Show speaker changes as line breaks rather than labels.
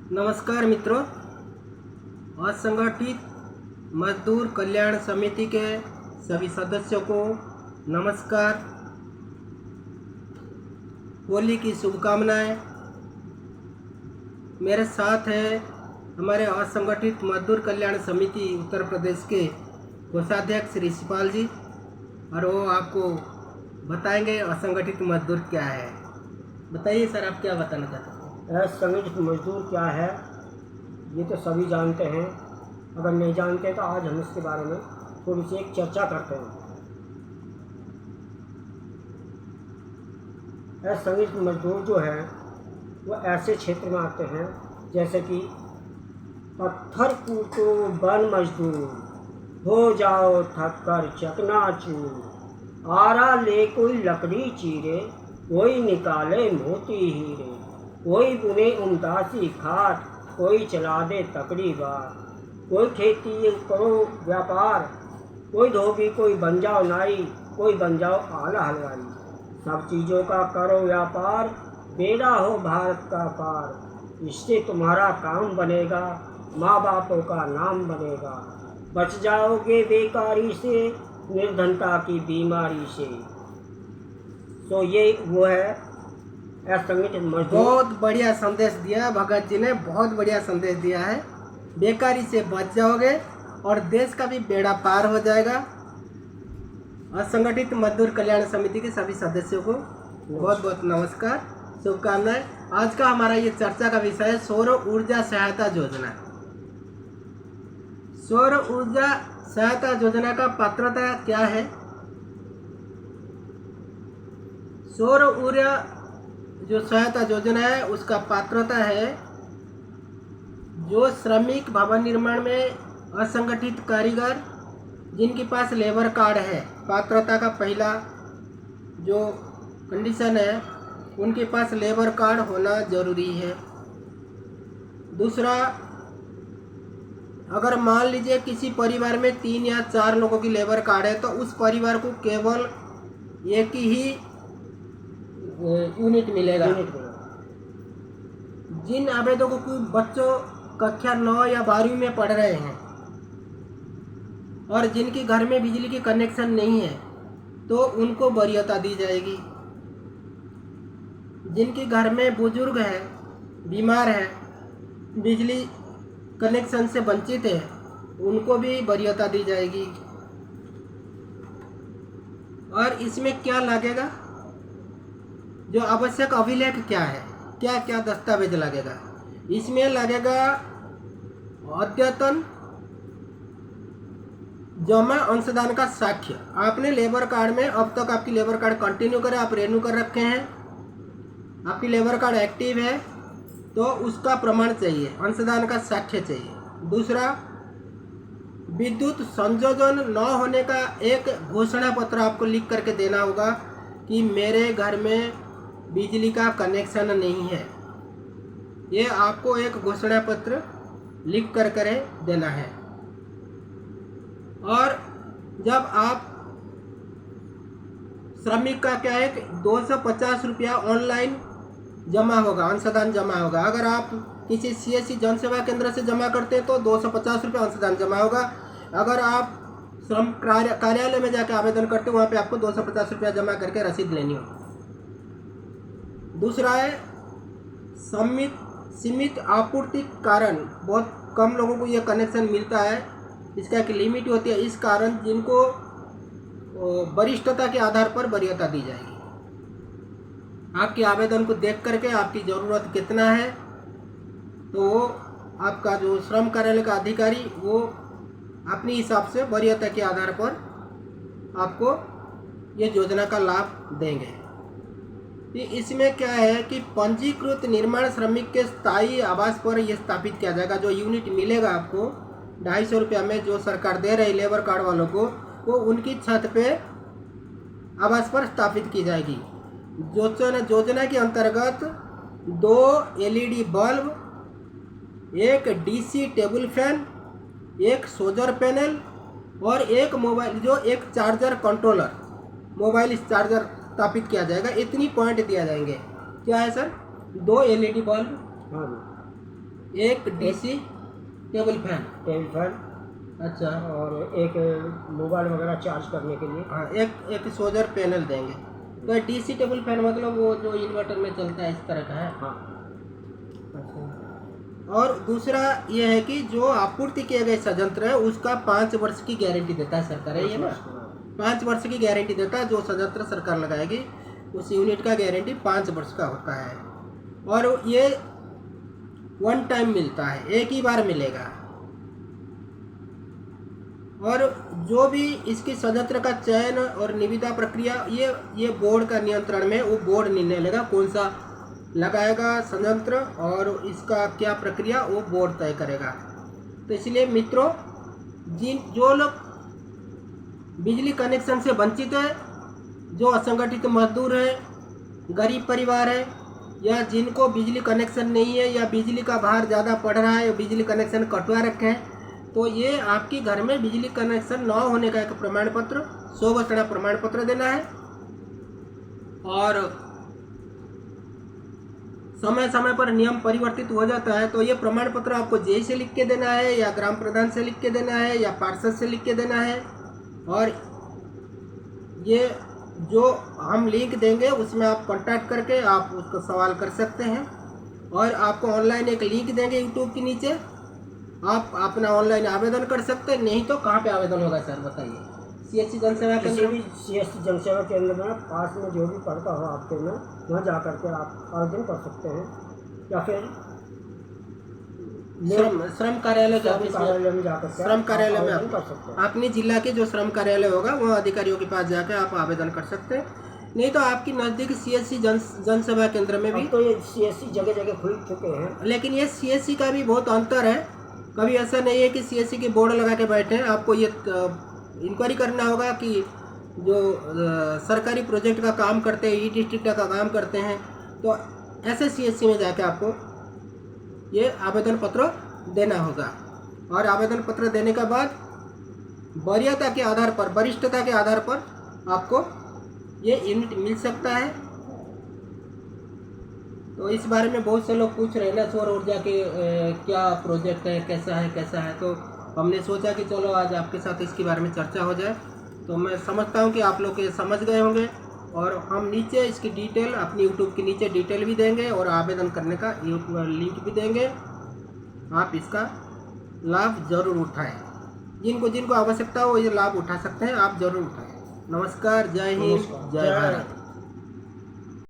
नमस्कार मित्रों, असंगठित मजदूर कल्याण समिति के सभी सदस्यों को नमस्कार। होली की शुभकामनाएं। मेरे साथ है हमारे असंगठित मजदूर कल्याण समिति उत्तर प्रदेश के कोषाध्यक्ष ऋषिपाल जी, और वो आपको बताएंगे असंगठित मजदूर क्या है। बताइए सर, आप क्या बताना चाहते हैं?
असंगठित मजदूर क्या है ये तो सभी जानते हैं। अगर नहीं जानते तो आज हम इसके बारे में थोड़ी सी एक चर्चा करते हैं। असंगठित मजदूर जो है वो ऐसे क्षेत्र में आते हैं जैसे कि पत्थर कूटो वन मजदूर, हो जाओ थक कर चकनाचूर, आरा ले कोई लकड़ी चीरे, कोई निकाले मोती हीरे, कोई बुने उमदासी खाट, कोई चला दे तकड़ी बार, कोई खेती करो व्यापार, कोई धोबी, कोई बन जाओ नाई, कोई बन जाओ आला हलवाई, सब चीज़ों का करो व्यापार, बेड़ा हो भारत का पार, इससे तुम्हारा काम बनेगा, माँ बापों का नाम बनेगा, बच जाओगे बेकारी से, निर्धनता की बीमारी से। तो ये वो है असंगठित मजदूर।
बहुत बढ़िया संदेश दिया भगत जी ने, बहुत बढ़िया संदेश दिया है। बेकारी से बच जाओगे और देश का भी बेड़ा पार हो जाएगा। असंगठित मजदूर कल्याण समिति के सभी सदस्यों को बहुत बहुत नमस्कार, शुभकामनाएं। आज का हमारा ये चर्चा का विषय है सौर ऊर्जा सहायता योजना। सौर ऊर्जा सहायता योजना का पात्रता क्या है? सौर ऊर्जा जो सहायता योजना है उसका पात्रता है जो श्रमिक भवन निर्माण में असंगठित कारीगर जिनके पास लेबर कार्ड है, पात्रता का पहला जो कंडीशन है उनके पास लेबर कार्ड होना जरूरी है। दूसरा, अगर मान लीजिए किसी परिवार में 3 या 4 लोगों की लेबर कार्ड है तो उस परिवार को केवल एक ही यूनिट मिलेगा। जिन आवेदकों को बच्चों कक्षा 9 या 12वीं में पढ़ रहे हैं और जिनके घर में बिजली की कनेक्शन नहीं है तो उनको वरीयता दी जाएगी। जिनके घर में बुजुर्ग है, बीमार है, बिजली कनेक्शन से वंचित है, उनको भी वरीयता दी जाएगी। और इसमें क्या लगेगा? जो आवश्यक अभिलेख क्या है, क्या क्या दस्तावेज लगेगा? इसमें लगेगा अद्यतन जमा अंशदान का साक्ष्य। आपने लेबर कार्ड में अब तक आपकी लेबर कार्ड कंटिन्यू करे, आप रेन्यू कर रखे हैं, आपकी लेबर कार्ड एक्टिव है तो उसका प्रमाण चाहिए, अंशदान का साक्ष्य चाहिए। दूसरा, विद्युत संयोजन न होने का एक घोषणा पत्र आपको लिख करके देना होगा कि मेरे घर में बिजली का कनेक्शन नहीं है। ये आपको एक घोषणा पत्र लिख कर देना है। और जब आप श्रमिक का क्या है कि 250 रुपया ऑनलाइन जमा होगा, अंशदान जमा होगा। अगर आप किसी CSC जन सेवा केंद्र से जमा करते हैं तो 250 रुपया अंशदान जमा होगा। अगर आप श्रम कार्यालय में जाकर आवेदन करते हो वहाँ पे आपको 250 रुपया जमा करके रसीद लेनी होगी। दूसरा है सीमित आपूर्ति कारण बहुत कम लोगों को यह कनेक्शन मिलता है, इसका एक लिमिट होती है। इस कारण जिनको वरिष्ठता के आधार पर वरीयता दी जाएगी। आपके आवेदन को देख करके आपकी ज़रूरत कितना है तो आपका जो श्रम कार्यालय का अधिकारी वो अपने हिसाब से वरीयता के आधार पर आपको ये योजना का लाभ देंगे। इसमें क्या है कि पंजीकृत निर्माण श्रमिक के स्थायी आवास पर यह स्थापित किया जाएगा। जो यूनिट मिलेगा आपको 250 रुपया में जो सरकार दे रही लेबर कार्ड वालों को, वो उनकी छत पे आवास पर स्थापित की जाएगी। योजना के अंतर्गत 2 LED बल्ब, एक DC टेबल फैन, एक सोलर पैनल और एक मोबाइल एक चार्जर कंट्रोलर, मोबाइल चार्जर स्थापित किया जाएगा। इतनी पॉइंट दिया जाएंगे। क्या है सर? 2 LED बल्ब, एक डीसी टेबल फैन। अच्छा।
और एक मोबाइल वगैरह चार्ज करने के लिए।
हाँ, एक सोलर पैनल देंगे। तो डीसी टेबल फैन मतलब वो जो इन्वर्टर में चलता है इस तरह का है।
हाँ।
अच्छा। और दूसरा ये है कि जो आपूर्ति किए गए संयंत्र है उसका 5 वर्ष की गारंटी देता है सरकार, है ये ना। 5 वर्ष की गारंटी देता है, जो संयंत्र सरकार लगाएगी उस यूनिट का गारंटी 5 वर्ष का होता है। और ये 1 टाइम मिलता है, एक ही बार मिलेगा। और जो भी इसकी संयंत्र का चयन और निविदा प्रक्रिया ये बोर्ड का नियंत्रण में, वो बोर्ड निर्णय लेगा कौन सा लगाएगा संयंत्र और इसका क्या प्रक्रिया वो बोर्ड तय करेगा। तो इसलिए मित्रों, जो लोग बिजली कनेक्शन से वंचित है, जो असंगठित मजदूर है, गरीब परिवार है, या जिनको बिजली कनेक्शन नहीं है या बिजली का भार ज़्यादा पड़ रहा है, बिजली कनेक्शन कटवा रखे हैं, तो ये आपकी घर में बिजली कनेक्शन न होने का एक प्रमाण पत्र, 100 वसड़ा प्रमाण पत्र देना है। और समय समय पर नियम परिवर्तित हो जाता है, तो ये प्रमाण पत्र आपको जेई से लिख के देना है, या ग्राम प्रधान से लिख के देना है, या पार्षद से लिख के देना है। और ये जो हम लिंक देंगे उसमें आप कांटेक्ट करके आप उसको सवाल कर सकते हैं। और आपको ऑनलाइन एक लिंक देंगे यूट्यूब के नीचे, आप अपना ऑनलाइन आवेदन कर सकते हैं। नहीं तो कहाँ पे आवेदन होगा सर बताइए? सीएससी जनसेवा केंद्र में।
सीएससी जनसेवा केंद्र में पास में जो भी पड़ता हो आपके में, वहाँ जा करके आप आवेदन कर सकते हैं, या फिर
श्रम कार्यालय
में जाकर
श्रम कार्यालय में
आवेदन कर सकते हैं।
अपनी जिला के जो श्रम कार्यालय होगा वहाँ अधिकारियों के पास जाकर आप आवेदन कर सकते हैं। नहीं तो आपकी नज़दीक सीएससी जनसेवा केंद्र में भी,
तो ये सीएससी जगह जगह खुल चुके हैं,
लेकिन ये सीएससी का भी बहुत अंतर है। कभी ऐसा नहीं है कि सीएससी के बोर्ड लगा के बैठे हैं। आपको ये इंक्वायरी करना होगा कि जो सरकारी प्रोजेक्ट का काम करते हैं, ई डिस्ट्रिक्ट का काम करते हैं, तो ऐसे सीएससी में जाके आपको ये आवेदन पत्र देना होगा। और आवेदन पत्र देने के बाद वरीयता के आधार पर, वरिष्ठता के आधार पर आपको ये यूनिट मिल सकता है। तो इस बारे में बहुत से लोग पूछ रहे हैं ना, सौर ऊर्जा के क्या प्रोजेक्ट है, कैसा है। तो हमने सोचा कि चलो आज आपके साथ इसके बारे में चर्चा हो जाए। तो मैं समझता हूँ कि आप लोग ये समझ गए होंगे। और हम नीचे इसकी डिटेल अपनी यूट्यूब के नीचे डिटेल भी देंगे और आवेदन करने का लिंक भी देंगे। आप इसका लाभ ज़रूर उठाएं। जिनको आवश्यकता हो ये लाभ उठा सकते हैं, आप ज़रूर उठाएं। नमस्कार, जय हिंद, जय भारत।